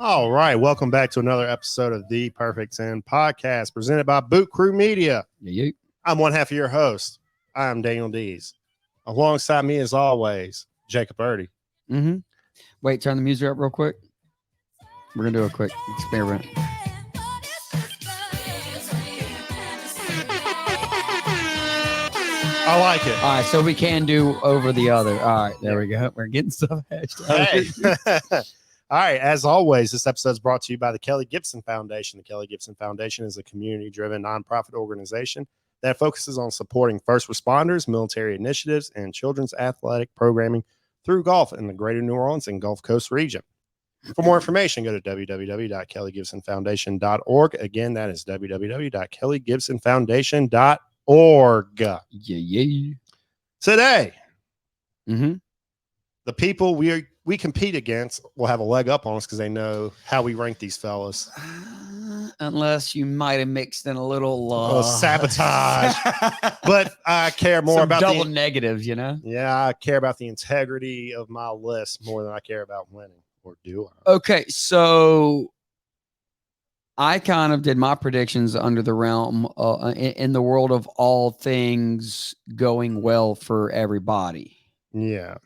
All right. Welcome back to another episode of the Perfect 10 podcast presented by Boot Crew Media. Yeah. I'm one half of your host. I'm Daniel Dees. Alongside me, as always, Jacob Birdie. Mm-hmm. Wait, turn the music up real quick. We're going to do a quick experiment. I like it. All right, so we can do over the other. All right, there we go. We're getting stuff hashed out. Hey. All right. As always, this episode is brought to you by the Kelly Gibson Foundation. The Kelly Gibson Foundation is a community-driven nonprofit organization that focuses on supporting first responders, military initiatives, and children's athletic programming through golf in the greater New Orleans and Gulf Coast region. For more information, go to www.kellygibsonfoundation.org. Again, that is www.kellygibsonfoundation.org. Yeah. Today, Mm-hmm. the people we compete against will have a leg up on us because they know how we rank these fellas. Unless you might have mixed in a little sabotage. But I care more some about double negatives, you know? Yeah, I care about the integrity of my list more than I care about winning. Or do I? Okay, so I kind of did my predictions under the realm in the world of all things going well for everybody. Yeah.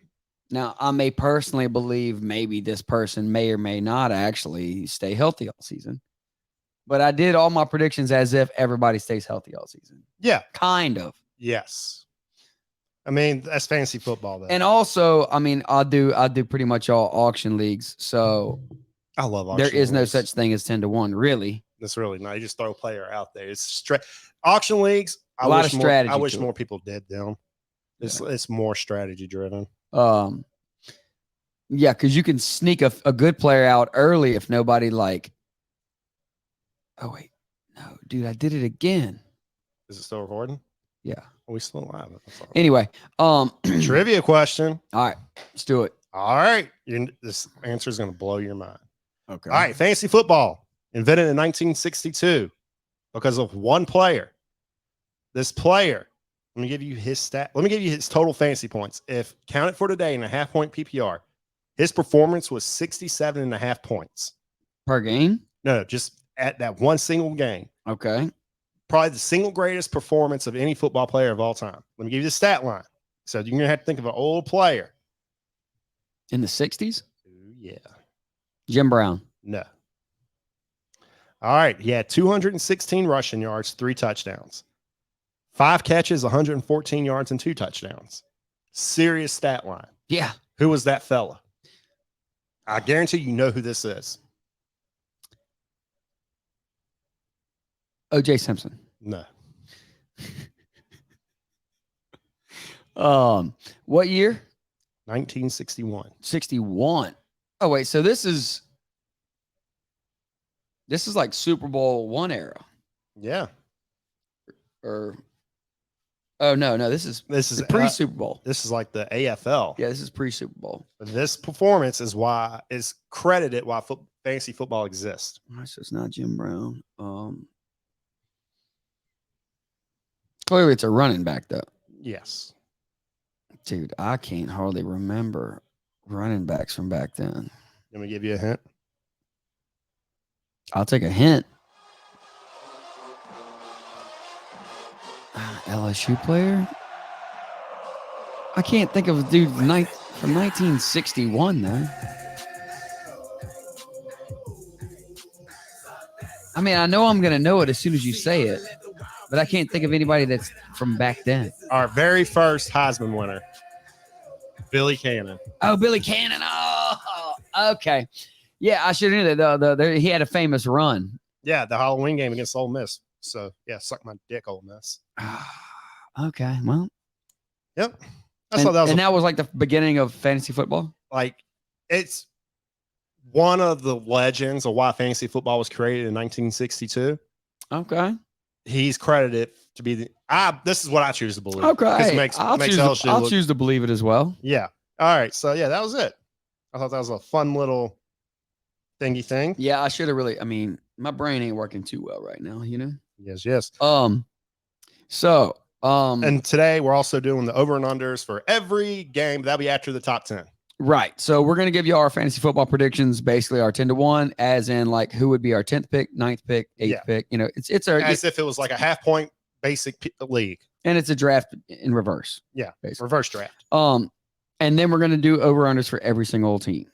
Now, I may personally believe maybe this person may or may not actually stay healthy all season. But I did all my predictions as if everybody stays healthy all season. Yeah. Kind of. Yes. I mean, that's fantasy football, though. And also, I mean, I do pretty much all auction leagues. So I love auction there is no leagues. such thing as 10-1, really. That's really not. You just throw a player out there. It's auction leagues. A lot of strategy. I wish to more it. people did them. It's Yeah. it's more strategy driven. Yeah, because you can sneak a good player out early if nobody like. Oh wait, no, dude, I did it again. Is it still recording? Yeah. Are we still live? Anyway, Trivia question. All right, let's do it. All right. This answer is going to blow your mind. Okay. All right. Fantasy football invented in 1962 because of one player. This player, let me give you his stat. Let me give you his total fantasy points. If counted for today in a half-point PPR, his performance was 67.5 points. Per game? No, just at that one single game. Okay. Probably the single greatest performance of any football player of all time. Let me give you the stat line. So you're going to have to think of an old player. In the 60s? Yeah. Jim Brown. No. All right. He had 216 rushing yards, 3 touchdowns. 5 catches, 114 yards, and 2 touchdowns. Serious stat line. Yeah. Who was that fella? I guarantee you know who this is. O.J. Simpson. No. What year? 1961. 61. Oh wait, so this is like Super Bowl I era. Yeah. Or no, this is pre-Super Bowl. This is like the AFL. Yeah, this is pre-Super Bowl. This performance is credited why fantasy football exists. All right, so it's not Jim Brown. Clearly it's a running back though. Yes. Dude, I can't hardly remember running backs from back then. Let me give you a hint. I'll take a hint. LSU player? I can't think of a dude from 1961 though. I mean, I know I'm going to know it as soon as you say it, but I can't think of anybody that's from back then. Our very first Heisman winner, Billy Cannon. Oh, Billy Cannon. Oh, okay. Yeah, I should have knew that. He had a famous run. Yeah, the Halloween game against Ole Miss. So, yeah, suck my dick, Ole Miss. Okay, well. Yep. That was like the beginning of fantasy football? Like, it's one of the legends of why fantasy football was created in 1962. Okay. He's credited to be this is what I choose to believe. Okay. I'll choose to believe it as well. Yeah. All right. So, yeah, that was it. I thought that was a fun little thingy thing. Yeah, I should have really. I mean, my brain ain't working too well right now, you know? Yes. And today we're also doing the over and unders for every game. That'll be after the top 10. Right. So we're going to give you our fantasy football predictions, basically our 10-1, as in like who would be our 10th pick, 9th pick, 8th Yeah. pick. You know, it's our, As if it was like a half point basic league. and it's a draft in reverse. Yeah. Basically. Reverse draft. And then we're going to do over-unders for every single team.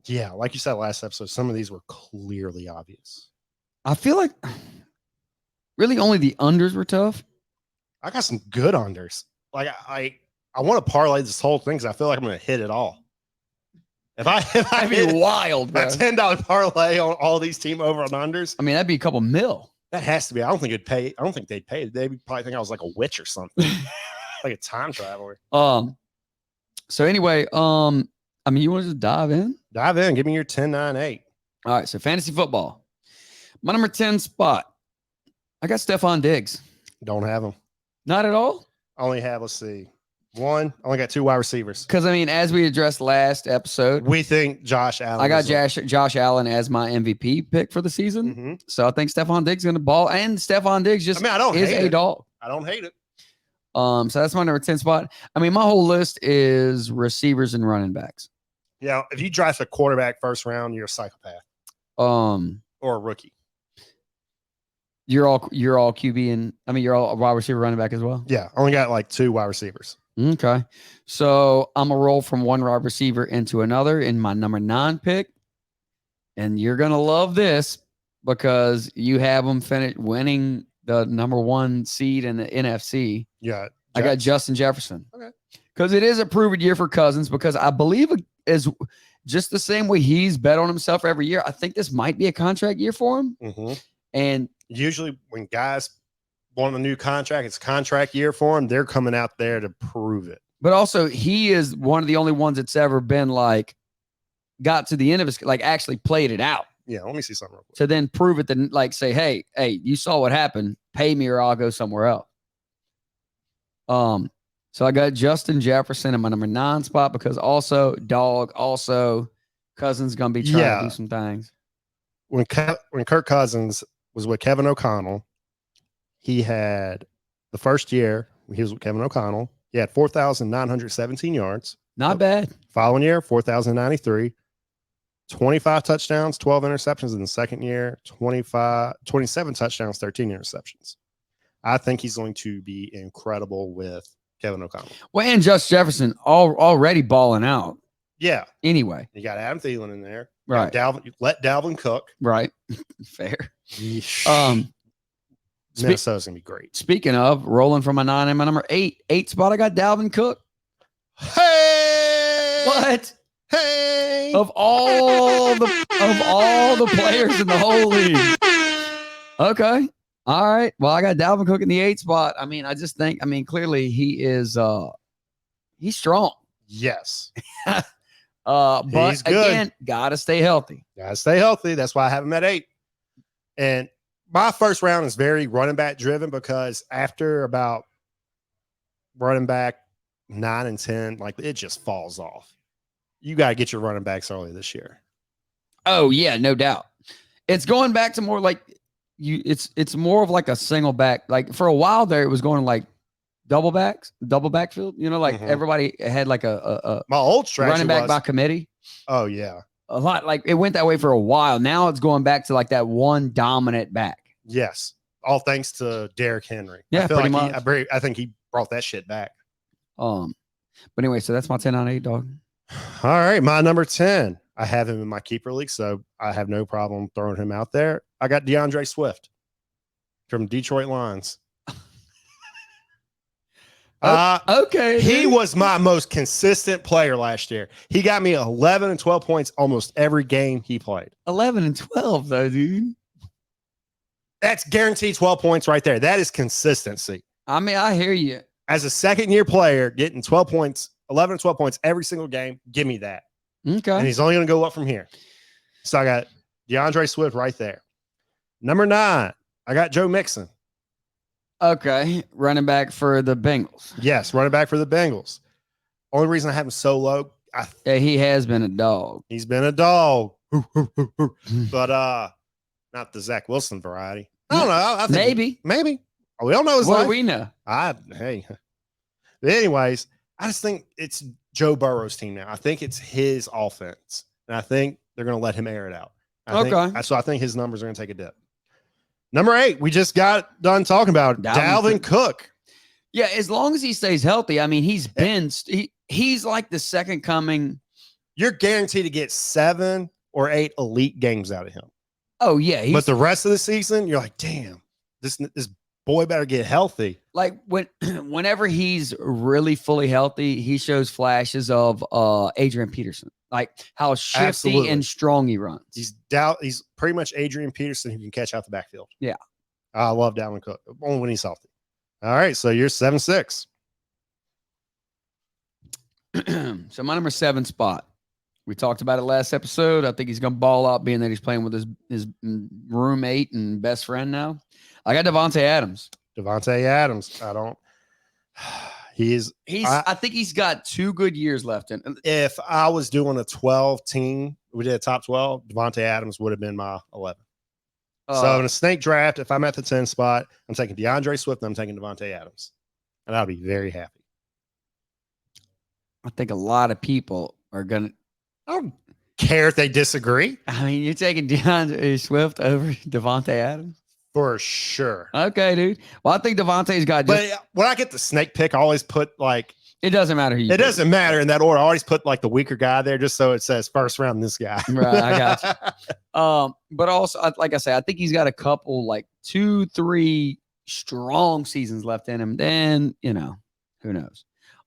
Yeah. Like you said last episode, some of these were clearly obvious. I feel like really only the unders were tough. I got some good unders. Like I want to parlay this whole thing because I feel like I'm going to hit it all. If I That'd be hit wild, bro. a $10 parlay on all these team over and unders, I mean, that'd be a couple mil. that has to be. I don't think it'd pay. I don't think they'd pay. They'd probably think I was like a witch or something, like a time traveler. So anyway, I mean, you want to just dive in? Dive in. Give me your 10, 9, 8. All right. So fantasy football. My number 10 spot. I got Stephon Diggs. Don't have them. Not at all. Only have, let's see, one. Only got 2 wide receivers. Because I mean, as we addressed last episode, We think Josh Allen. I got is Josh Allen as my MVP pick for the season. Mhm. So I think Stephon Diggs is going to ball, and Stephon Diggs just I mean, I don't is hate a it. dog. I don't hate it. So that's my number 10 spot. I mean, my whole list is receivers and running backs. Yeah. If you draft a quarterback first round, you're a psychopath Um, or a rookie. you're all QB, and I mean, you're all wide receiver, running back as well. Yeah. Only got like 2 wide receivers. Okay. So I'm going to roll from one wide receiver into another in my number 9 pick. And you're going to love this because you have them finish winning the number 1 seed in the NFC. Yeah. I got Justin Jefferson. Okay. Because it is a proven year for Cousins, because I believe it is just the same way he's bet on himself every year. I think this might be a contract year for him. Mm-hmm. And Usually when guys want a new contract, it's contract year for them. They're coming out there to prove it. but also he is one of the only ones that's ever been like got to the end of his, like actually played it out Yeah. Let me see something real quick. to then prove it, then like say, hey, you saw what happened, pay me or I'll go somewhere else. So I got Justin Jefferson in my number 9 spot because also Cousins gonna be trying to do some things. When Kirk Cousins was with Kevin O'Connell, he had the first year he was with Kevin O'Connell. He had 4,917 yards. Not bad. Following year, 4,093, 25 touchdowns, 12 interceptions. In the second year, 27 touchdowns, 13 interceptions. I think he's going to be incredible with Kevin O'Connell. Well, and Justin Jefferson already balling out. Yeah. Anyway, You got Adam Thielen in there. You right, got let Dalvin cook. right, fair. Minnesota's going to be great. Speaking of rolling from a 9 and my number 8 spot, I got Dalvin Cook. Hey! What? Hey! Of all the players in the whole league. Okay. All right. Well, I got Dalvin Cook in the 8 spot. I mean, I just think, I mean, clearly he is he's strong. Yes. But He's good. again, gotta stay healthy. Gotta stay healthy. That's why I have him at 8. And my first round is very running back driven because after about running back 9 and 10, like it just falls off. You got to get your running backs early this year. Oh, yeah, no doubt. It's going back to more like it's more of like a single back. Like for a while there, it was going like double backfield. You know, like Mhm. everybody had like a My old strategy running back was, by committee. oh yeah, A lot like it went that way for a while. Now it's going back to like that one dominant back. yes, all thanks to Derrick Henry. Yeah, I feel pretty like much. I think he brought that shit back. But anyway, so that's my 10 on 8, dog. All right, my number 10. I have him in my keeper league, so I have no problem throwing him out there. I got DeAndre Swift from Detroit Lions. Okay. He dude. was my most consistent player last year. He got me 11 and 12 points almost every game he played. 11 and 12, though, dude. That's guaranteed 12 points right there. That is consistency. I mean, I hear you. As a second-year player, getting 12 points, 11 and 12 points every single game, give me that. And Okay. he's only going to go up from here. So I got DeAndre Swift right there. Number 9, I got Joe Mixon. Okay. Running back for the Bengals. Yes, running back for the Bengals. Only reason I have him so low, Yeah, he has been a dog. he's been a dog. But not the Zach Wilson variety. I don't know. I think maybe. We don't know his What life. do we know? Hey. But anyways, I just think it's Joe Burrow's team now. I think it's his offense, and I think they're going to let him air it out. So I think his numbers are going to take a dip. Number 8, we just got done talking about Dalvin Cook. Yeah, as long as he stays healthy. I mean, he's like the second coming. You're guaranteed to get 7 or 8 elite games out of him. Oh yeah, but the rest of the season, you're like, damn, this boy better get healthy. Like whenever he's really fully healthy, he shows flashes of Adrian Peterson, like how shifty and strong he runs. He's pretty much Adrian Peterson who can catch out the backfield. Yeah, I love Dalvin Cook only when he's healthy. All right, so you're 7-6. So my number 7 spot. We talked about it last episode. I think he's going to ball out, being that he's playing with his roommate and best friend now. I got Davante Adams. I think he's got 2 good years left in. If I was doing a 12 team, we did a top 12, Davante Adams would have been my 11. So in a snake draft, if I'm at the 10 spot, I'm taking DeAndre Swift and I'm taking Davante Adams. And I'll be very happy. I think a lot of people are going to. I don't care if they disagree. I mean, you're taking DeAndre Swift over Davante Adams? For sure. Okay, dude. Well, I think Davante's got. But when I get the snake pick, I always put like. It doesn't matter who you. It doesn't matter in that order. I always put like the weaker guy there, just so it says first round this guy. Right, I got you. But also, like I say, I think he's got a couple, like 2-3 strong seasons left in him. Then who knows?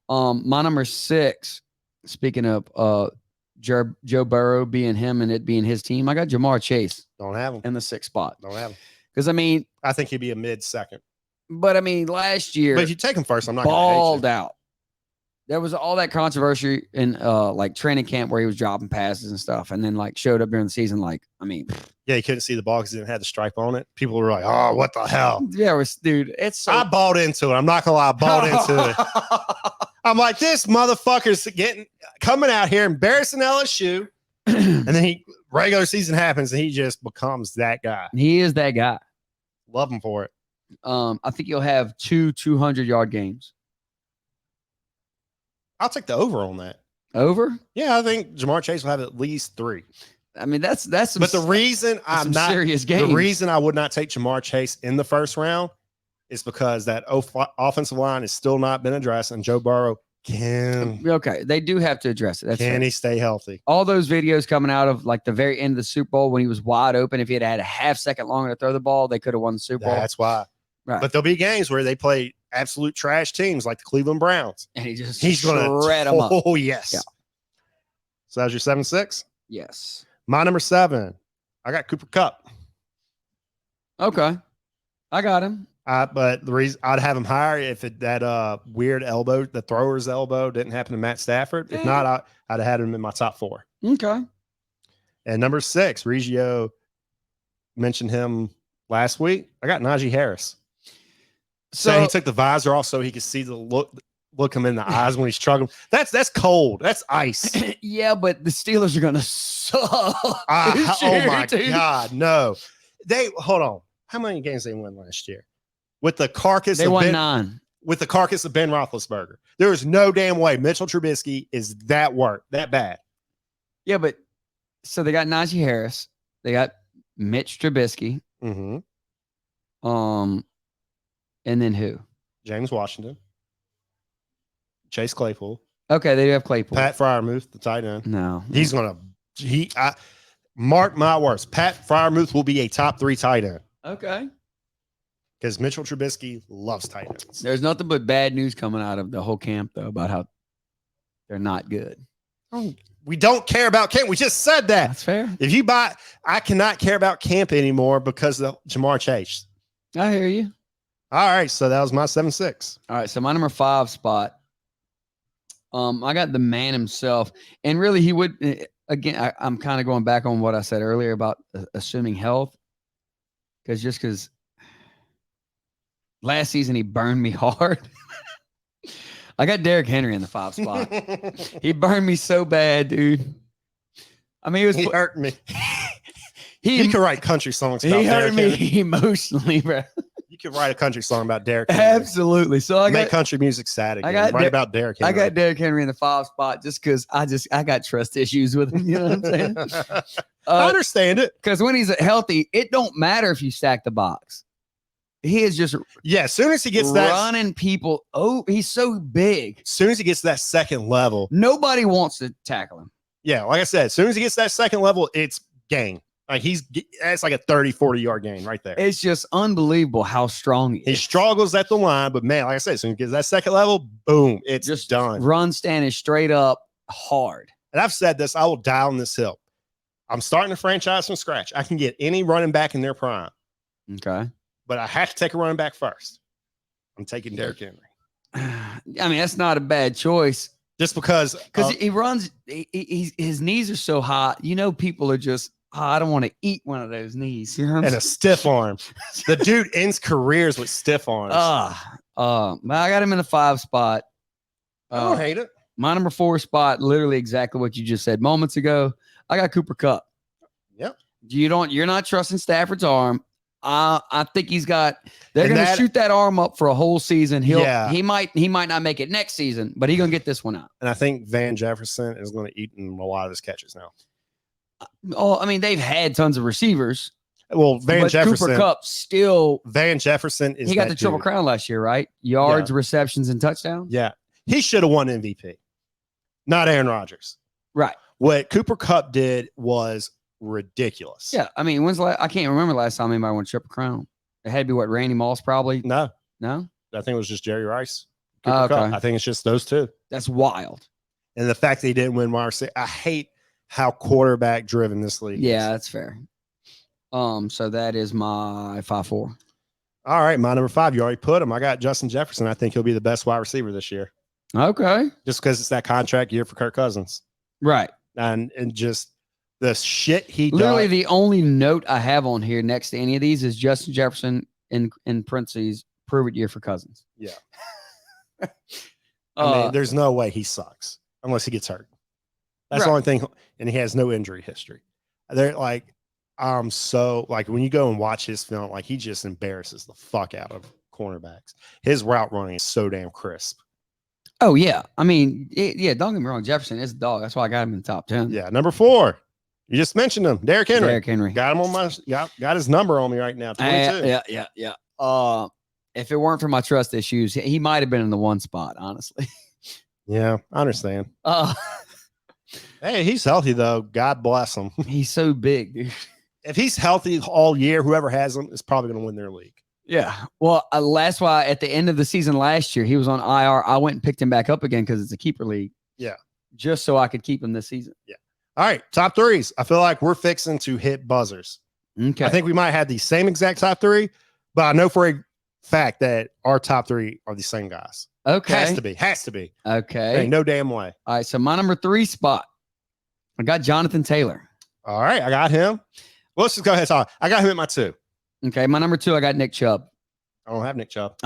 My number 6. Speaking of Joe Burrow being him and it being his team, I got Jamar Chase. Don't have him in the 6th spot. Don't have him. Because I think he'd be a mid-second. But last year, but if you take him first, I'm not balled out. There was all that controversy in like training camp where he was dropping passes and stuff, and then like showed up during the season. Yeah, he couldn't see the ball because he didn't have the stripe on it. People were like, "Oh, what the hell?" Yeah, dude, it's. I bought into it. I'm not gonna lie, I bought into it. I'm like, this motherfucker's coming out here embarrassing LSU, and then regular season happens and he just becomes that guy. He is that guy. Love him for it. I think he'll have 2 200-yard games. I'll take the over on that. Over? Yeah, I think Jamar Chase will have at least 3. I mean, that's some. But the reason I'm not serious games. The reason I would not take Jamar Chase in the first round is because that offensive line has still not been addressed, and Joe Burrow can. Okay, they do have to address it. Can he stay healthy? All those videos coming out of like the very end of the Super Bowl when he was wide open. If he had had a half second longer to throw the ball, they could have won the Super Bowl. That's why. Right. But there'll be games where they play absolute trash teams like the Cleveland Browns. And he's going to shred them up. Oh, yes. Yeah. So that's your 7-6? Yes. My number 7, I got Cooper Kupp. Okay. I got him. But the reason I'd have him higher if that weird elbow, the thrower's elbow, didn't happen to Matt Stafford. If not, I'd have had him in my top 4. Okay. And number 6, Reggio mentioned him last week. I got Najee Harris. So he took the visor off so he could see the look him in the eyes when he's struggling. That's cold. That's ice. Yeah, but the Steelers are gonna suck. Oh my God, no. Hold on. How many games they won last year? With the carcass, they won 9. With the carcass of Ben Roethlisberger, there is no damn way Mitchell Trubisky is that bad. Yeah, but so they got Najee Harris, they got Mitch Trubisky, and then who? James Washington, Chase Claypool. Okay, they do have Claypool. Pat Freiermuth, the tight end. No, he's gonna. Mark my words. Pat Freiermuth will be a top 3 tight end. Okay. Because Mitchell Trubisky loves tight ends. There's nothing but bad news coming out of the whole camp, though, about how they're not good. We don't care about camp. We just said that. That's fair. I cannot care about camp anymore because of Jamar Chase. I hear you. All right, so that was my 7-6. All right, so my number 5 spot. I got the man himself, and really, he would. Again, I'm kind of going back on what I said earlier about assuming health, because last season he burned me hard. I got Derrick Henry in the 5 spot. He burned me so bad, dude. I mean, he hurt me. He could write country songs. He hurt me emotionally, bro. You could write a country song about Derrick Henry. Absolutely. So I Make got country music sad again. got Write Der- about Derrick Henry. I got Derrick Henry in the 5 spot just because I got trust issues with him. You know what I'm saying? I understand it. Because when he's healthy, it don't matter if you stack the box. He is just Yeah, as soon as he gets that, running people. Oh, he's so big. as soon as he gets to that second level, Nobody wants to tackle him. yeah, like I said, as soon as he gets to that second level, it's gain. Like that's like a 30, 40-yard gain right there. It's just unbelievable how strong he He is. struggles at the line, but man, like I said, as soon as he gets that second level, boom, it's Just done. run standing straight up hard. And I've said this, I will die on this hill. I'm starting a franchise from scratch. I can get any running back in their prime, Okay. but I have to take a running back first. I'm taking Derrick Henry. I mean, that's not a bad choice Just because he runs. His knees are so high. You know, people are just. Oh, I don't want to eat one of those knees. You know what I'm and a stiff arm. The dude ends careers with stiff arms. But I got him in the 5 spot. I don't hate it. My number 4 spot, literally exactly what you just said moments ago. I got Cooper Kupp. Yep. You're not trusting Stafford's arm. I think they're And going to shoot that arm up for a whole season. Yeah. He might not make it next season, but he's going to get this one out. And I think Van Jefferson is going to eat in a lot of his catches now. Oh, I mean, they've had tons of receivers. Well, Van But Jefferson. Cooper Kupp still, Van Jefferson is he got that the Triple dude. Crown last year, right? Yards, receptions, and touchdowns. Yeah. He should have won MVP. Not Aaron Rodgers. Right. What Cooper Kupp did was ridiculous. Yeah. I mean, I can't remember last time anybody won Triple Crown. It had to be what, Randy Moss probably? No, No? I think it was just Jerry Rice. Oh, Cooper okay. Kupp. I think it's just those two. That's wild. And the fact that he didn't win wide receiver, I hate how quarterback driven this league Yeah, is. that's fair. So that is my 5-4. All right, my number 5, you already put him. I got Justin Jefferson. I think he'll be the best wide receiver this year. Okay. Just because it's that contract year for Kirk Cousins. Right. And just the shit he Literally, does. the only note I have on here next to any of these is Justin Jefferson in parentheses, prove it year for Cousins. Yeah. I mean, Uh, there's no way he sucks unless he gets hurt. That's Right. the only thing. And he has no injury history. They're like, so like when you go and watch his film, like he just embarrasses the fuck out of cornerbacks. His route running is so damn crisp. oh, yeah. I mean, don't get me wrong. Jefferson is a dog. That's why I got him in the top 10. Yeah. Number 4, you just mentioned him, Derrick Henry. Derrick Henry. Got him on my got his number on me right now. 22. Yeah. If it weren't for my trust issues, he might have been in the 1 spot, honestly. Yeah, I understand. Uh, Hey, he's healthy though. God bless him. he's so big, dude. If he's healthy all year, whoever has him is probably going to win their league. Yeah. Well, that's why at the end of the season last year, he was on IR. I went and picked him back up again because it's a keeper league. Yeah. Just so I could keep him this season. All right, top 3s. I feel like we're fixing to hit buzzers. Okay. I think we might have the same exact top 3, but I know for a fact that our top 3 are the same guys. okay. Has to be. Okay. Ain't no damn way. All right. So my number 3 spot, I got Jonathan Taylor. All right, I got him. Well, let's just go ahead and talk. I got him at my 2. Okay. My number 2, I got Nick Chubb. I don't have Nick Chubb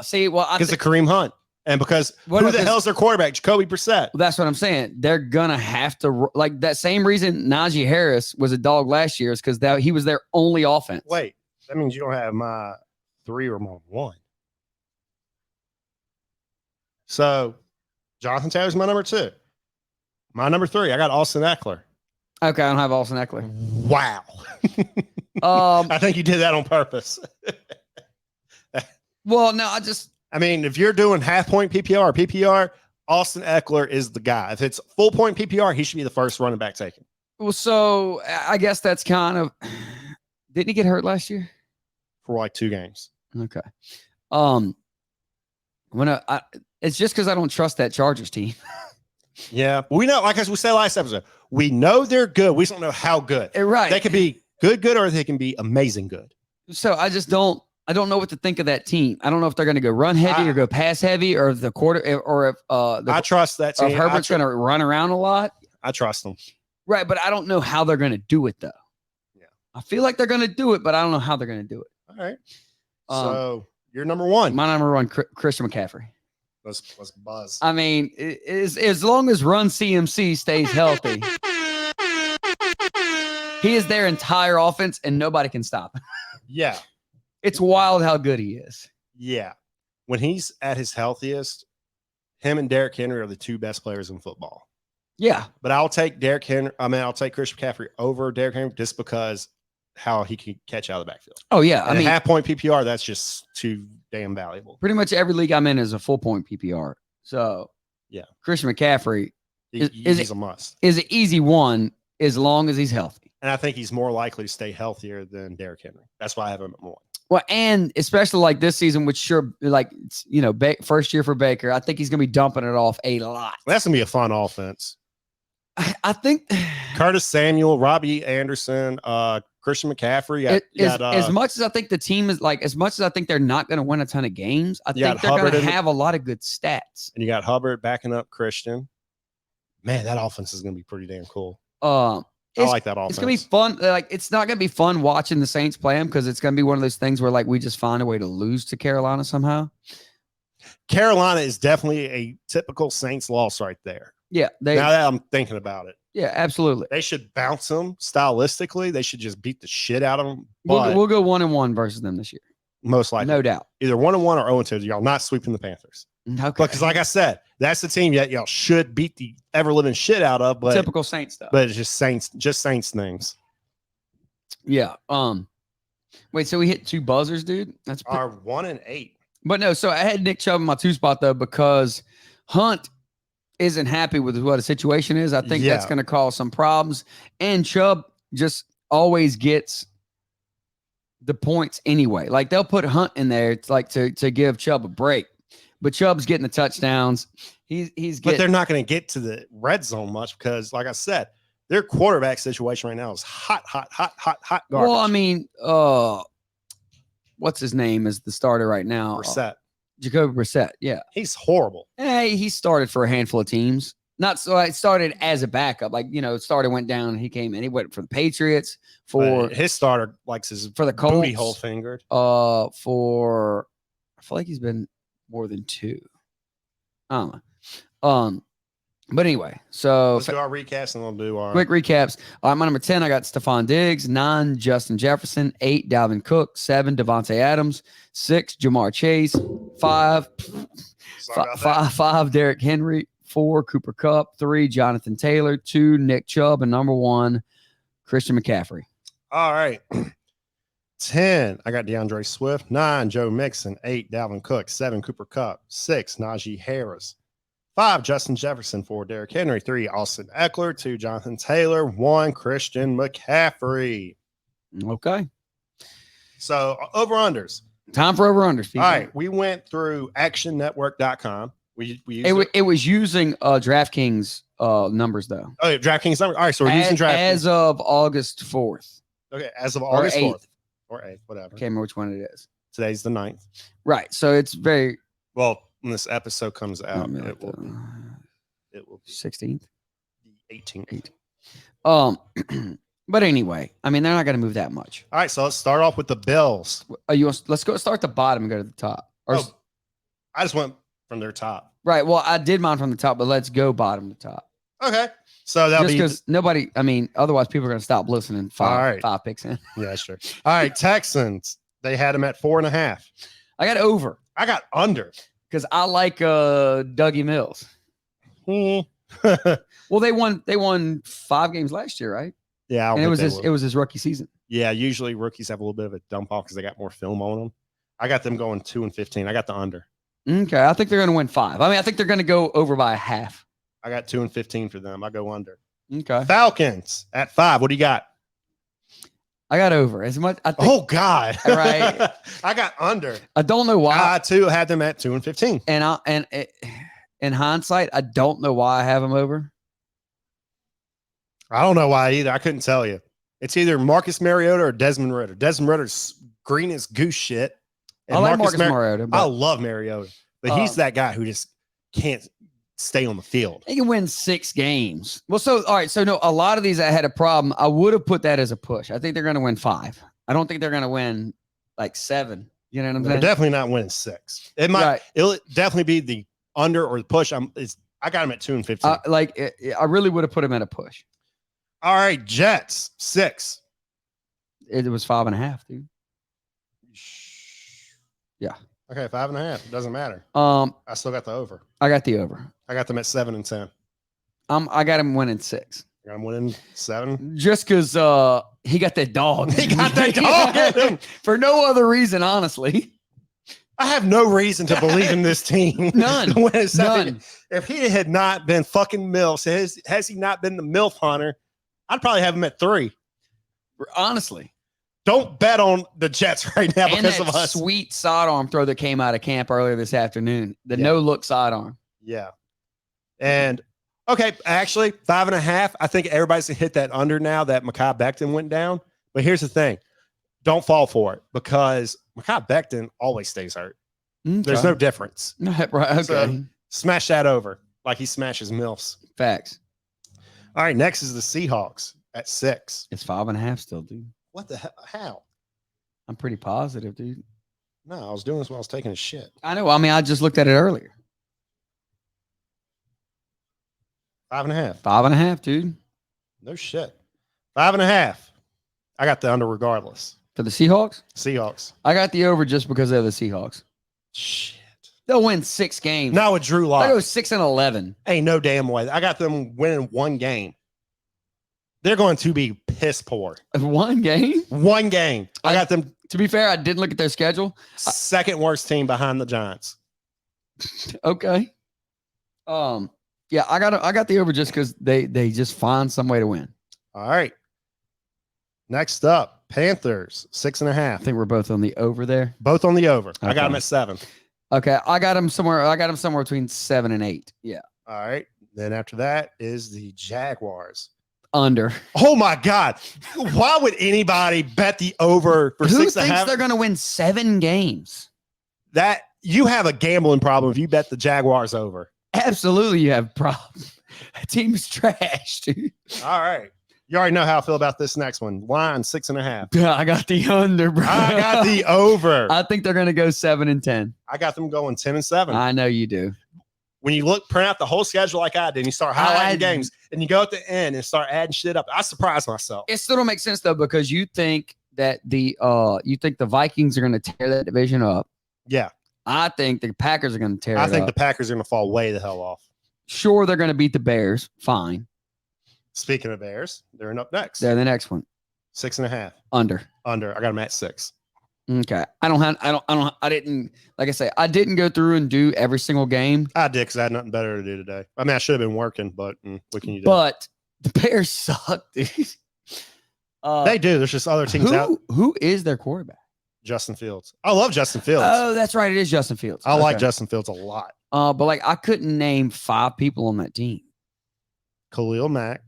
See, well, because of Kareem Hunt and because What who about the this- hell's their quarterback? Jacoby Brissett. well, that's what I'm saying. They're gonna have to like that same reason Najee Harris was a dog last year is because he was their only offense. Wait, that means you don't have my 3 or my 1. So, Jonathan Taylor's my number 2. My number 3, I got Austin Eckler. Okay, I don't have Austin Eckler. Wow. Um, I think you did that on purpose. well, no, I mean, if you're doing half point PPR or PPR, Austin Eckler is the guy. If it's full point PPR, he should be the first running back taken. well, so I guess that's kind of. Didn't he get hurt last year? For like 2 games. Okay. It's just because I don't trust that Chargers team. Yeah. We know, like as we said last episode, we know they're good. We just don't know how good. Right. They could be good, or they can be amazing good. So I don't know what to think of that team. I don't know if they're going to go run heavy or go pass heavy, or if the quarter, or if I trust that or team. if Herbert's going to run around a lot. I trust them. Right, but I don't know how they're going to do it though. Yeah. I feel like they're going to do it, but I don't know how they're going to do it. All right. Um, So you're number 1. My number 1, Christian McCaffrey. Let's buzz. I mean, as long as Run CMC stays healthy, he is their entire offense, and nobody can stop him. Yeah. It's wild how good he is. Yeah. When he's at his healthiest, him and Derrick Henry are the two best players in football. Yeah. But I'll take Derrick Henry. I'll take Christian McCaffrey over Derrick Henry just because how he can catch out of the backfield. Oh, yeah. And half point PPR, that's just too damn valuable. Pretty much every league I'm in is a full point PPR. So, yeah, Christian McCaffrey he's a must. Is an easy one as long as he's healthy. And I think he's more likely to stay healthier than Derrick Henry. That's why I have him at 1. Well, and especially like this season, which first year for Baker, I think he's going to be dumping it off a lot. That's going to be a fun offense. I think Curtis Samuel, Robbie Anderson, Christian McCaffrey. As much as I think the team is as much as I think they're not going to win a ton of games, I think they're going to have a lot of good stats. And you got Hubbard backing up Christian. Man, that offense is going to be pretty damn cool. I like that offense. It's going to be fun. It's not going to be fun watching the Saints play them because it's going to be one of those things where we just find a way to lose to Carolina somehow. Carolina is definitely a typical Saints loss right there. Yeah. Now that I'm thinking about it. Yeah, absolutely. They should bounce them stylistically. They should just beat the shit out of them. We'll go 1-1 versus them this year. Most likely. No doubt. Either 1-1 or 0-2. Y'all not sweeping the Panthers. Okay. Because like I said, that's the team that y'all should beat the ever living shit out of. But typical Saints stuff. But it's just Saints things. Yeah. Wait, so we hit 2 buzzers, dude? That's our 1 and 8. But no, so I had Nick Chubb in my 2 spot though, because Hunt isn't happy with what the situation is. I think that's going to cause some problems. And Chubb just always gets the points anyway. They'll put Hunt in there to give Chubb a break. But Chubb's getting the touchdowns. But they're not going to get to the red zone much because, like I said, their quarterback situation right now is hot garbage. Well, I mean, what's his name is the starter right now? Brissett. Jacoby Brissett. Yeah. He's horrible. Hey, he started for a handful of teams. Not so I started as a backup. Started, went down, he came in. He went for the Patriots, for his starter likes his for the Colts, booty hole fingered. I feel like he's been more than 2. I don't know. But anyway, so let's do our recaps and we'll do our quick recaps. All right, my number 10, I got Stephon Diggs. 9, Justin Jefferson. 8, Dalvin Cook. 7, Devontae Adams. 6, Jamar Chase. 5, Derrick Henry. 4, Cooper Kupp. 3, Jonathan Taylor. 2, Nick Chubb. And number 1, Christian McCaffrey. All right. 10, I got DeAndre Swift. 9, Joe Mixon. 8, Dalvin Cook. 7, Cooper Kupp. 6, Najee Harris. 5, Justin Jefferson. 4, Derrick Henry. 3, Austin Eckler. 2, Jonathan Taylor. 1, Christian McCaffrey. Okay. So over-unders. Time for over-unders. All right. We went through actionnetwork.com. We used it was using DraftKings numbers, though. Oh, yeah, DraftKings numbers. All right. So we're using DraftKings. As of August 4th. Okay. As of August 4th. Or 8th, whatever. Can't remember which one it is. Today's the 9th. Right. So it's very... Well, when this episode comes out, it will be 16th, 18th. But anyway, I mean, they're not going to move that much. All right, so let's start off with the Bills. Let's go start the bottom and go to the top. I just went from their top. Right. Well, I did mine from the top, but let's go bottom to top. Okay. So that'll be because nobody. I mean, otherwise people are going to stop listening. 5 picks in. Yeah, sure. All right, Texans. They had them at 4.5. I got over. I got under. Because I like Dougie Mills. Well, they won 5 games last year, right? Yeah, and it was his rookie season. Yeah, usually rookies have a little bit of a dump off because they got more film on them. I got them going 2-15. I got the under. Okay, I think they're going to win 5. I mean, I think they're going to go over by a half. I got 2-15 for them. I go under. Okay. Falcons at 5. What do you got? I got over as much. I think, oh God! Right. I got under. I don't know why. I too had them at 2-15. And in hindsight, I don't know why I have them over. I don't know why either. I couldn't tell you. It's either Marcus Mariota or Desmond Ridder. Desmond Ritter's green as goose shit. And I like Marcus Mariota. I love Mariota, but he's that guy who just can't stay on the field. He can win 6 games. Well, so all right. So no, a lot of these I had a problem. I would have put that as a push. I think they're going to win 5. I don't think they're going to win like 7. You know what I'm saying? They're definitely not winning 6. It might. Right. It'll definitely be the under or the push. I got them at 2-15. I really would have put them at a push. All right, Jets 6. It was 5.5, dude. Okay, 5.5. It doesn't matter. I I still got the over. got the over. I got them at 7 and 10. I got him winning 6. I got them winning 7. Just because he got that dog. He got that dog in him. For no other reason, honestly. I have no reason to believe in this team. None. To win a 7. None. If he had not been fucking MILF, has he not been the MILF hunter, I'd probably have him at 3. Honestly. Don't bet on the Jets right now And because that of us. sweet sidearm throw that came out of camp earlier this afternoon. The Yeah. no-look sidearm. Yeah. And okay, actually, 5.5. I think everybody's gonna hit that under now that Mekhi Becton went down. But here's the thing: don't fall for it because Mekhi Becton always stays hurt. There's no difference. right. Okay. So- Smash that over like he smashes MILFs. Facts. All right, next is the Seahawks at 6. It's 5.5 still, dude. What the hell? How? I'm pretty positive, dude. No, I was doing this while I was taking a shit. I know. I mean, I just looked at it earlier. 5.5. 5.5, dude. No shit. 5.5. I got the under regardless. For the Seahawks? Seahawks. I got the over just because they're the Seahawks. Shit. They'll win 6 games. Now with Drew They'll Lock. go 6-11. Ain't no damn way. I got them winning 1 game. They're going to be piss poor. 1 game? 1 game. I got them To be fair, I didn't look at their schedule. second worst team behind the Giants. Okay. Yeah, I got the over just because they just find some way to win. All right. Next up, Panthers, I 6.5. think we're both on the over there. Both on the over. I got Okay. them at 7. Okay, I got them somewhere between 7 and 8. Yeah, All right. Then after that is the Jaguars. under. Oh my God. Why would anybody bet the over for Who 6.5? thinks they're going to win 7 games? That you have a gambling problem if you bet the Jaguars over. Absolutely, you have problems. That team is trash, dude. All right. You already know how I feel about this next one. Line 6.5. I got the under, bro. I got the over. I think they're going to go 7 and 10. I got them going 10 and 7. I know you do. When you print out the whole schedule like I did, and you start highlighting games, and you go at the end and start adding shit up, I surprise myself. It still don't make sense though because you think that the Vikings are going to tear that division up. Yeah, I think the Packers are going to tear I it think up. the Packers are going to fall way the hell off. Sure, they're going to beat the Bears. Fine. Speaking of Bears, they're in up next. They're the next one. 6.5 Under. under. I got them at 6. Okay. I didn't, like I say, I didn't go through and do every single game, I did because I had nothing better to do today. I mean, I should have been working, but what can you do? but the Bears suck, dude. They do. There's just other teams out. Who is their quarterback? Justin Fields. I love Justin Fields. Oh, that's right. It is Justin Fields. I like Okay. Justin Fields a lot. But like I couldn't name 5 people on that team. Khalil Mack,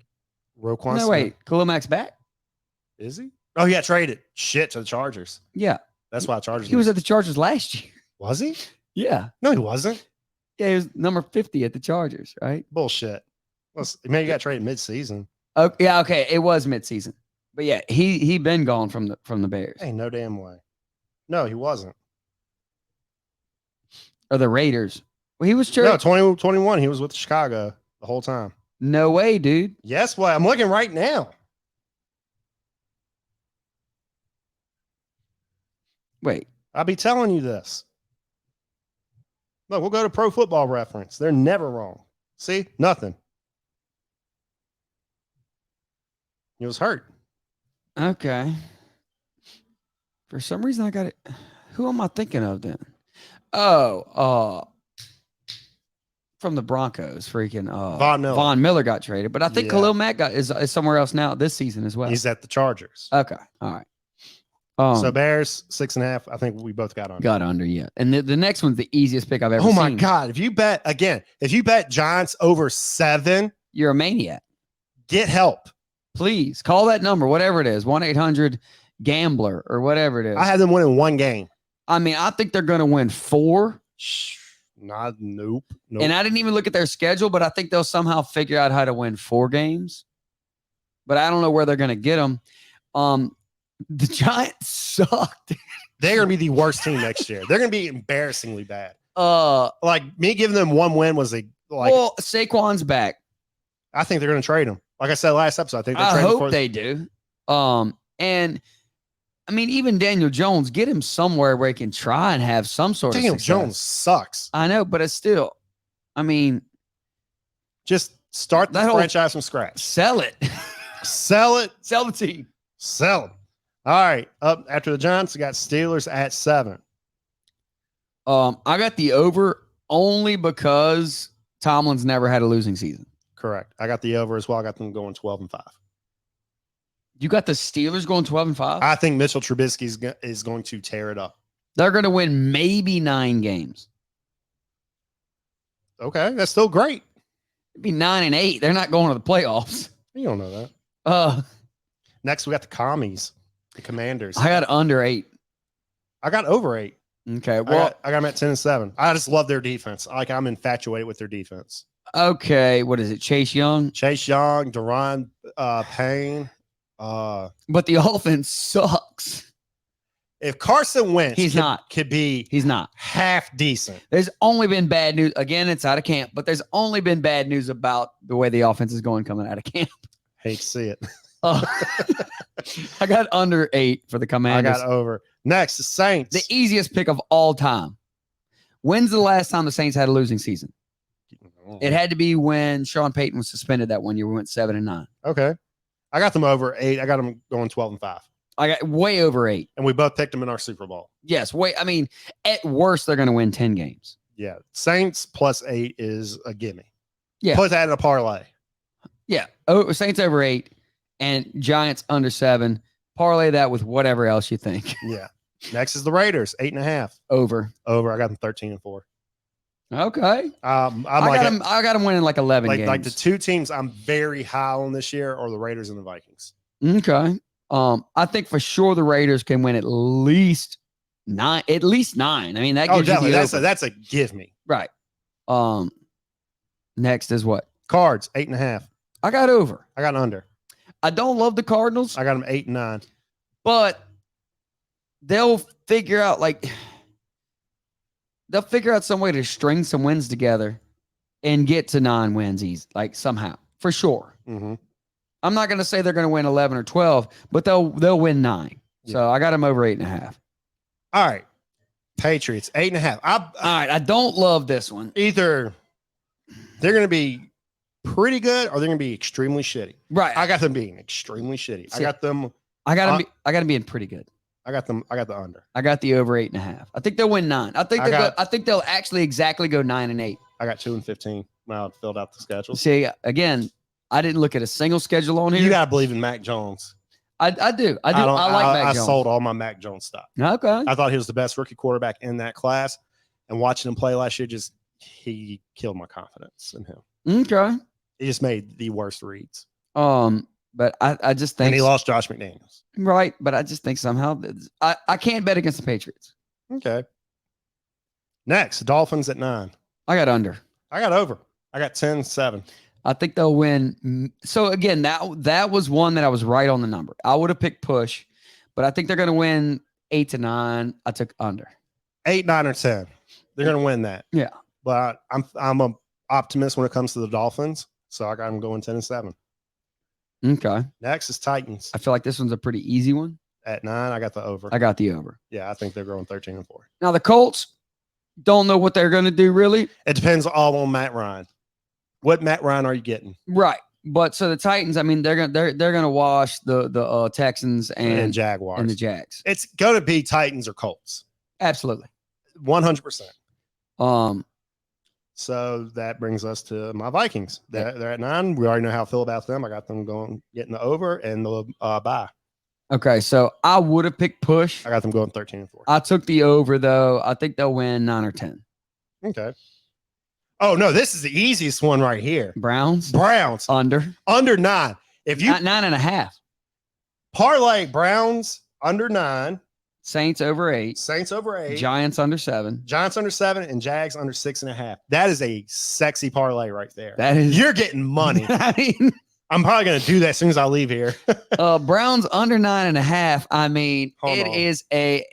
Roquan No, Smith. wait. Khalil Mack's back? Is he? Oh, yeah, traded. Shit to the Chargers. Yeah. That's why Chargers. He was at the Chargers last year. Was he? Yeah. No, he wasn't. Yeah, he was number 50 at the Chargers, right? Bullshit. Maybe he got traded mid-season. Oh, yeah, okay. It was midseason. But yeah, he been gone from the Bears. Hey, no damn way. No, he wasn't. Or the Raiders. Well, he was No, traded. 2021. He was with Chicago the whole time. No way, dude. Yes, well, I'm looking right now. Wait. I'll be telling you this. Look, we'll go to Pro Football Reference. They're never wrong. See? Nothing. He was hurt. Okay. For some reason I got it. Who am I thinking of then? Oh, from the Broncos, freaking Von Miller. Von Miller got traded, but I think Yeah. Khalil Mack is somewhere else now this season as well. He's at the Chargers. Okay. All right. So Bears 6.5. I think we both got on. Got under yet. And the next one's the easiest pick I've ever Oh seen. my God. If you bet Giants over 7, You're a maniac. get help. Please call that number, whatever it is, 1-800-GAMBLER or whatever it is. I had them winning 1 game. I mean, I think they're going to win 4. Nope. And I didn't even look at their schedule, but I think they'll somehow figure out how to win 4 games. But I don't know where they're going to get them. The Giants sucked. They're going to be the worst team next year. They're going to be embarrassingly bad. Well, Like me giving them 1 win was Saquon's back. I think they're going to trade him. Like I said last episode, I think they're I trading hope for they do. And I mean, even Daniel Jones, get him somewhere where he can try and have some sort Daniel of success. Jones sucks. I know, but it's still, I mean, Just start the That whole- franchise from scratch. sell it. Sell it. Sell the team. Sell it. All right. Up after the Giants, we got Steelers at 7. I got the over only because Tomlin's never had a losing season. Correct. I got the over as well. I got them going 12-5. You got the Steelers going 12-5. I think Mitchell Trubisky is going to tear it up. They're going to win maybe 9 games. Okay, that's still great. It'd be 9-8. They're not going to the playoffs. You don't know that. Uh, Next, we got the Commies, the Commanders. I got under 8. I got over 8. Okay. I Well, got them at 10-7. I just love their defense. I'm infatuated with their defense. okay. What is it? Chase Young? Chase Young, Deron Payne. But the offense sucks. If Carson Wentz He's not. could be He's not. half decent. There's only been bad news. Again, it's out of camp, but there's only been bad news about the way the offense is going coming out of camp. Hate to see it. I got under 8 for the I Commanders. got over. Next, the Saints. The easiest pick of all time. When's the last time the Saints had a losing season? It had to be when Sean Payton was suspended that one year. We went 7-9. Okay. I got them over 8. I got them going 12-5. I got way over 8. And we both picked them in our Super Bowl. Yes, I mean, at worst, they're going to win 10 games. Yeah. Saints plus 8 is a gimme. Yeah. Put that in a parlay. Yeah. Oh, Saints over 8 and Giants under 7. Parlay that with whatever else you think. Yeah. Next is the Raiders, 8.5. Over. Over. I got them 13-4. Okay. I'm I got them winning like 11 games. like the two teams I'm very high on this year are the Raiders and the Vikings. Okay. I think for sure the Raiders can win at least 9. At least 9. I mean, that gives you definitely. the That's over. that's a give me. Right. Next is what? Cards, 8.5. I got over. I got under. I don't love the Cardinals, I got them 8 and 9. but they'll figure out some way to string some wins together and get to 9 wins like somehow, for sure. Mm-hmm. I'm not going to say they're going to win 11 or 12, but they'll win 9. Yeah. So I got them over 8.5. All right. Patriots, 8.5. All right. I don't love this one. Either they're going to be pretty good or they're going to be extremely shitty. Right. I got them being extremely shitty. I See, got them. I got them being pretty good. I got the under. I got the over 8.5. I think they'll win 9. I think they'll actually exactly go 9-8. I got 2 and 15. Now I filled out the schedule. See, again, I didn't look at a single schedule on here. You got to believe in Mac Jones. I do. I don't- like Mac Jones. I sold all my Mac Jones stock. Okay. I thought he was the best rookie quarterback in that class. And watching him play last year, he killed my confidence in him. Okay. He just made the worst reads. But I just think And he lost Josh McDaniels. right. But I just think somehow I can't bet against the Patriots. Okay. Next, Dolphins at 9. I got under. I got over. I got 10-7. I think they'll win. So again, that was one that I was right on the number. I would have picked push, but I think they're going to win 8-9. I took under. 8, 9, or 10. They're going to win that. Yeah. But I'm an optimist when it comes to the Dolphins. So I got them going 10-7. Okay. Next is Titans I feel like this one's a pretty easy one. at 9. I got the over. I got the over. Yeah, I think they're going 13-4. Now the Colts don't know what they're going to do really. It depends all on Matt Ryan. What Matt Ryan are you getting? Right. But so the Titans, I mean, they're gonna wash the Texans And Jaguars. and the Jags. It's going to be Titans or Colts. Absolutely. 100%. Um, So that brings us to my Vikings. They're at 9. We already know how I feel about them. I got them getting the over and the bye. okay, so I would have picked push. I got them going 13-4. I took the over though. I think they'll win 9 or 10. Okay. Oh no, this is the easiest one right here. Browns Browns under under 9. If you 9.5. parlay Browns under 9, Saints over 8. Saints over 8, Giants under 7. Giants under 7, and Jags under 6.5. That is a sexy parlay right there. That is. You're getting money. I mean, I'm probably going to do that as soon as I leave here. Browns under 9.5. I mean, Hold it on. is a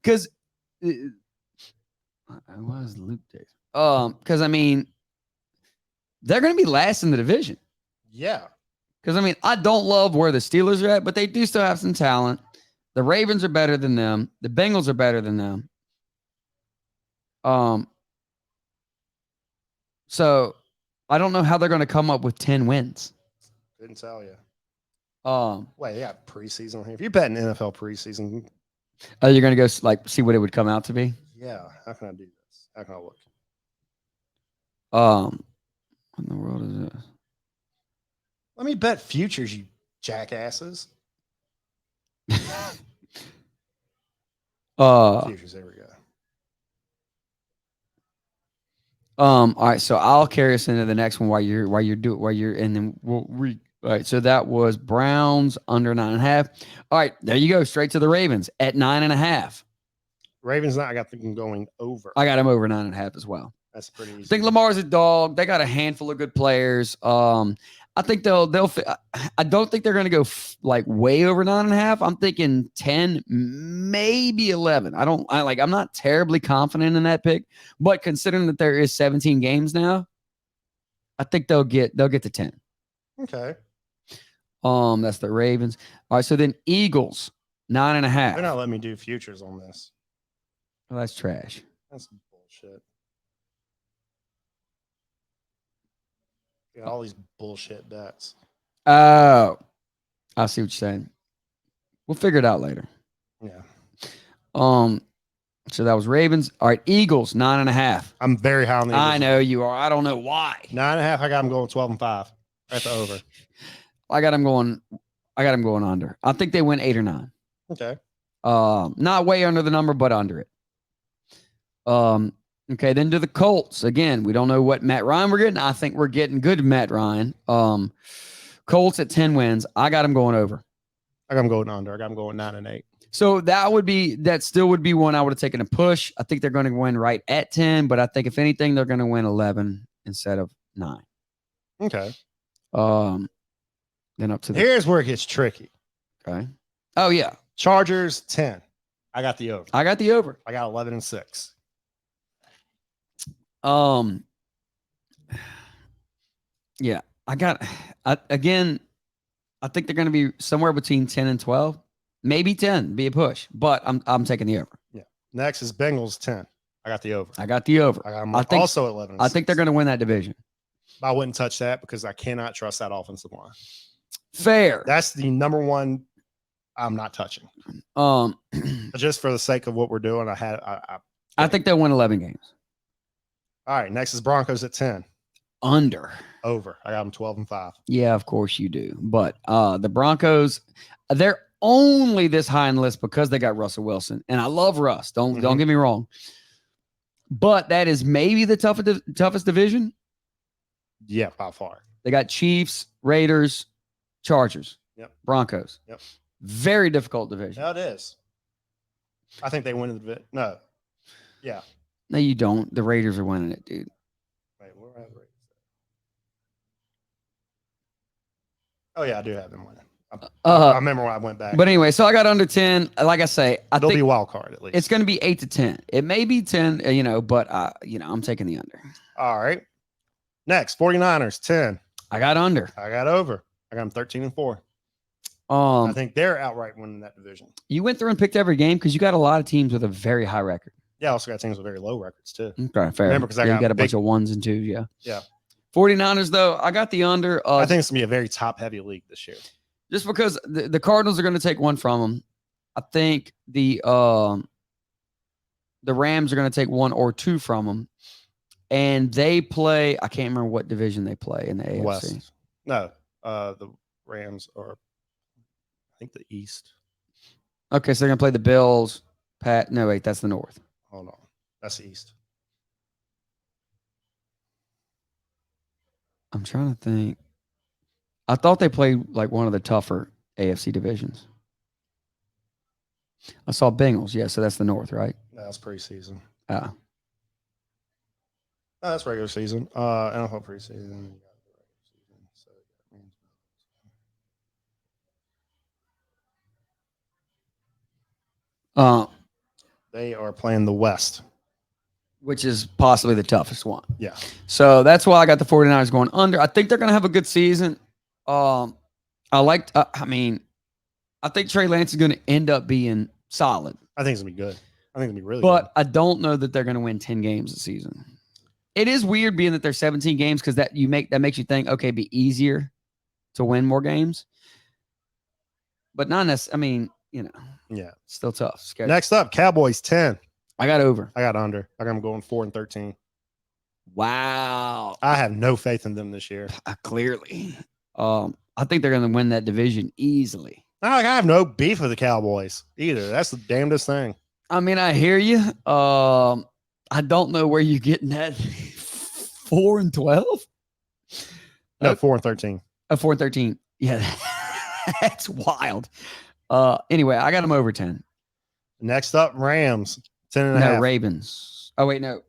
because what is Luke days? Because I mean, they're going to be last in the division. Yeah. Because I mean, I don't love where the Steelers are at, but they do still have some talent. The Ravens are better than them. The Bengals are better than them. So I don't know how they're going to come up with 10 wins. Couldn't tell you. Wait, they got preseason here. If you're betting NFL preseason, you're going to go like see what it would come out to be. Yeah. How can I do this? How can I look? What in the world is this? Let me bet futures, you jackasses. Futures. There we go. All right, so I'll carry us into the next one while you're and then we'll all right, so that was Browns under 9.5. All right, there you go, straight to the Ravens at 9.5. Ravens not. I got them going over. I got them over 9.5 as well. That's pretty easy. I think Lamar's a dog. They got a handful of good players. I think they'll. I don't think they're going to go like way over 9.5. I'm thinking 10, maybe 11. I'm not terribly confident in that pick, but considering that there is 17 games now, I think they'll get to 10. Okay. That's the Ravens. All right, so then Eagles 9.5. They're not letting me do futures on this. Well, that's trash. That's bullshit. Got all these bullshit bets. Oh, I see what you're saying. We'll figure it out later. Yeah. So that was Ravens. All right, Eagles 9.5. I'm very high on the Eagles. I know you are. I don't know why. 9.5. I got them going 12-5. That's over. I got them going under. I think they win 8 or 9. Okay. Not way under the number, but under it. Okay, then to the Colts. Again, we don't know what Matt Ryan we're getting. I think we're getting good Matt Ryan. Colts at 10 wins. I got them going over. I got them going under. I got them going 9-8. So that still would be one I would have taken a push. I think they're going to win right at 10, but I think if anything, they're going to win 11 instead of 9. Okay. Then up to here's where it gets tricky. Okay. Oh yeah. Chargers 10. I got the over. I got the over. I got 11-6. Yeah, again, I think they're going to be somewhere between 10 and 12, maybe 10, be a push, but I'm taking the over. Yeah. Next is Bengals 10. I got the over. I got the over. I got them also 11. I think they're going to win that division. I wouldn't touch that because I cannot trust that offensive line. Fair. That's the number one I'm not touching. Just for the sake of what we're doing, I think they'll win 11 games. All right, next is Broncos at 10. Under. Over. I got them 12-5. Yeah, of course you do. But the Broncos, they're only this high on the list because they got Russell Wilson. And I love Russ. Don't get me wrong. But that is maybe the toughest division. Yeah, by far. They got Chiefs, Raiders, Chargers, Broncos. Yep. Very difficult division. Yeah, it is. I think they win the division. No. Yeah. No, you don't. The Raiders are winning it, dude. Wait, where are the Raiders? Oh, yeah, I do have them winning. I remember when I went back. But anyway, so I got under 10. Like I say, I think be wild card at least. It's going to be 8 to 10. It may be 10, but I'm taking the under. All right. Next, 49ers, 10. I got under. I got over. I got them 13-4. I think they're outright winning that division. You went through and picked every game because you got a lot of teams with a very high record. Yeah, I also got teams with very low records too. Okay, fair. Remember, because you got a bunch of 1s and 2s, yeah. Yeah. 49ers, though, I got the under. I think it's going to be a very top-heavy league this year. Just because the Cardinals are going to take one from them. I think the Rams are going to take 1 or 2 from them. And they play, I can't remember what division they play in the AFC. West. No, the Rams are, I think, the East. Okay, so they're going to play the Bills. No, wait, that's the North. Hold on. That's the East. I'm trying to think. I thought they played like one of the tougher AFC divisions. I saw Bengals. Yeah, so that's the North, right? That's preseason. Ah. No, that's regular season. NFL preseason. They are playing the West, which is possibly the toughest one. Yeah. So that's why I got the 49ers going under. I think they're going to have a good season. I think Trey Lance is going to end up being solid, I think it's gonna be good. I think it's gonna be really but I don't know that they're going to win 10 games this season. It is weird being that there's 17 games because that makes you think, okay, it'd be easier to win more games. But not necessarily, I mean, you know, good. Yeah. still tough. Schedule. Next up, Cowboys 10. I got over. I got under. I got them going 4-13. Wow. I have no faith in them this year. Clearly. I think they're going to win that division easily. I have no beef with the Cowboys either. That's the damnedest thing. I mean, I hear you. I don't know where you're getting that 4-12. No, 4-13. 4-13. Yeah, that's wild. Anyway, I got them over 10. Next up, Rams 10.5. No, Ravens. Oh wait, no,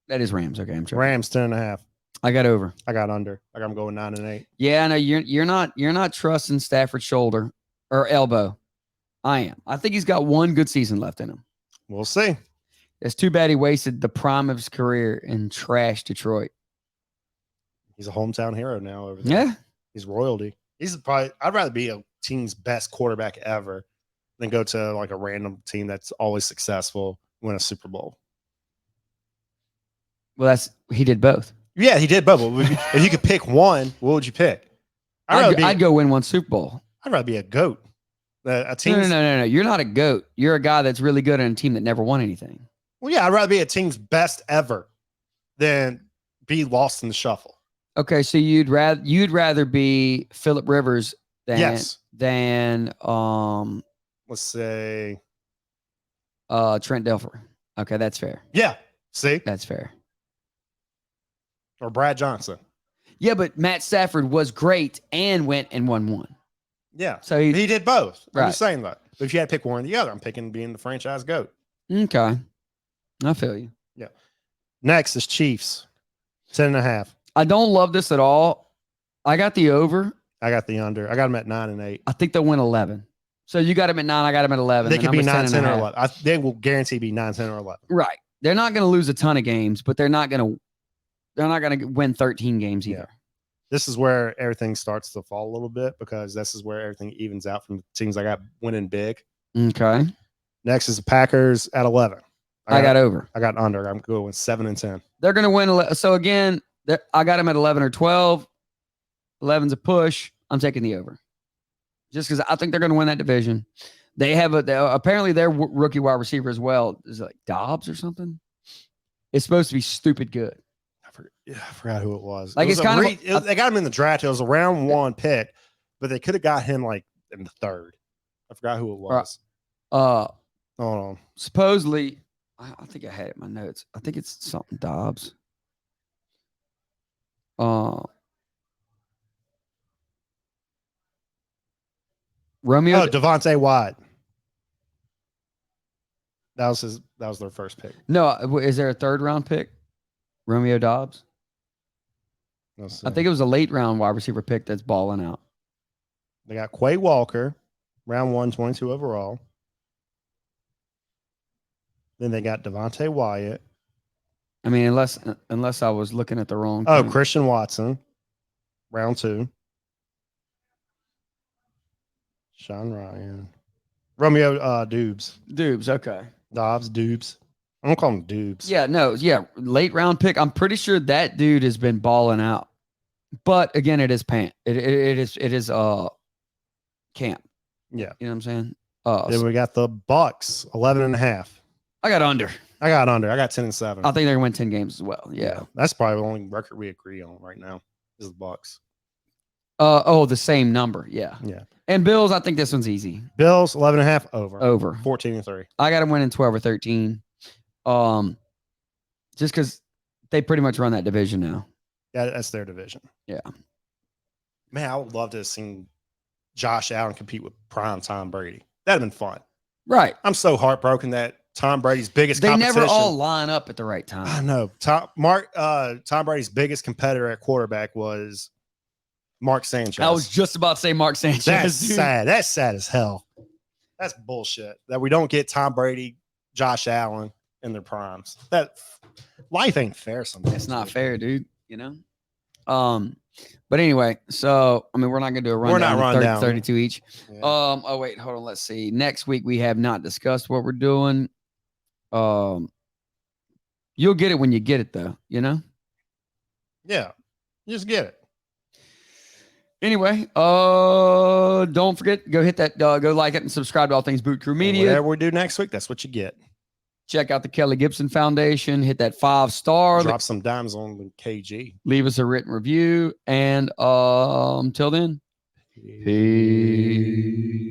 that is Rams. Okay, I'm sure. Rams 10.5. I got over. I got under. I got them going 9-8. Yeah, no, you're not trusting Stafford's shoulder or elbow. I am. I think he's got one good season left in him. We'll see. It's too bad he wasted the prime of his career in trash Detroit. He's a hometown hero now over there. Yeah. He's royalty. He's probably. I'd rather be a team's best quarterback ever than go to like a random team that's always successful, win a Super Bowl. Well, he did both. Yeah, he did both. If you could pick one, what would you pick? I'd go win one Super Bowl. I'd rather be a GOAT. A team. No. You're not a GOAT. You're a guy that's really good on a team that never won anything. Well, yeah, I'd rather be a team's best ever than be lost in the shuffle. Okay, so you'd rather be Phillip Rivers than let's say Trent Dilfer. Okay, that's fair. Yeah, see, That's fair. or Brad Johnson. Yeah, but Matt Stafford was great and went and won one. Yeah, So he did both. I'm Right. just saying that. But if you had to pick one or the other, I'm picking being the franchise GOAT. Okay, I feel you. Next is Chiefs 10.5. I don't love this at all. I got the over. I got the under. I got them at 9-8. I think they'll win 11. So you got them at 9. I got them at 11. They The could be number's 9, 10, or 10.5. 11. They will guarantee be 9, 10, or 11. Right. They're not going to lose a ton of games, but they're not going to win 13 games either. This is where everything starts to fall a little bit because this is where everything evens out from the teams I got winning big. Okay. Next is the Packers at 11. I got over. I got under. I'm going 7-10. They're going to win. So again, I got them at 11 or 12. 11's a push. I'm taking the over. Just because I think they're going to win that division. They have apparently their rookie wide receiver as well. Is it like Dobbs or something? It's supposed to be stupid good. I forgot who it was. Like, it's kind of they got him in the draft. It was a round 1 pick, but they could have got him like in the 3rd. I forgot who it was. Hold on. Supposedly, I think I had it in my notes. I think it's something Dobbs. Romeo. Oh, Devontae White. That was their first pick. No, is there a 3rd round pick? Romeo Dobbs. I think it was a late round wide receiver pick that's balling out. They got Quay Walker, round 1, 22 overall. Then they got Devontae Wyatt. I mean, unless I was looking at the wrong. Oh, thing. Christian Watson, round 2. Sean Ryan. Romeo Dubes. Dubes, okay. Dobbs, Dubes. I'm gonna call him Dubes. Yeah, late round pick. I'm pretty sure that dude has been balling out. But again, it is camp. It is camp. Yeah. You know what I'm saying? Then we got the Bucks, 11.5. I got under. I got under. I got 10-7. I think they're gonna win 10 games as well. Yeah. That's probably the only record we agree on right now is the Bucks. The same number. Yeah. Yeah. And Bills, I think this one's easy. Bills, 11.5 over. Over. 14-3. I got them winning 12 or 13. Just because they pretty much run that division now. Yeah, that's their division. Yeah. Man, I would love to have seen Josh Allen compete with prime Tom Brady. That'd have been fun. Right. I'm so heartbroken that Tom Brady's biggest They competition. never all line up at the right time. I know. Tom Brady's biggest competitor at quarterback was Mark Sanchez. I was just about to say Mark Sanchez. That's dude. sad. That's sad as hell. That's bullshit. That we don't get Tom Brady, Josh Allen in their primes. That life ain't fair sometimes. It's not fair, dude. You know? But anyway, so I mean, we're not gonna do a We're not rundown. of rundown. 32 each. Yeah. Oh wait, hold on. Let's see. Next week we have not discussed what we're doing. You'll get it when you get it, though. You know. Yeah. You just get it. Anyway, don't forget, go hit that, go like it and subscribe to All Things Boot Crew And Media. whatever we do next week, that's what you get. Check out the Kelly Gibson Foundation. Hit that 5-star. Drop some dimes on the KG. Leave us a written review. And until then, peace.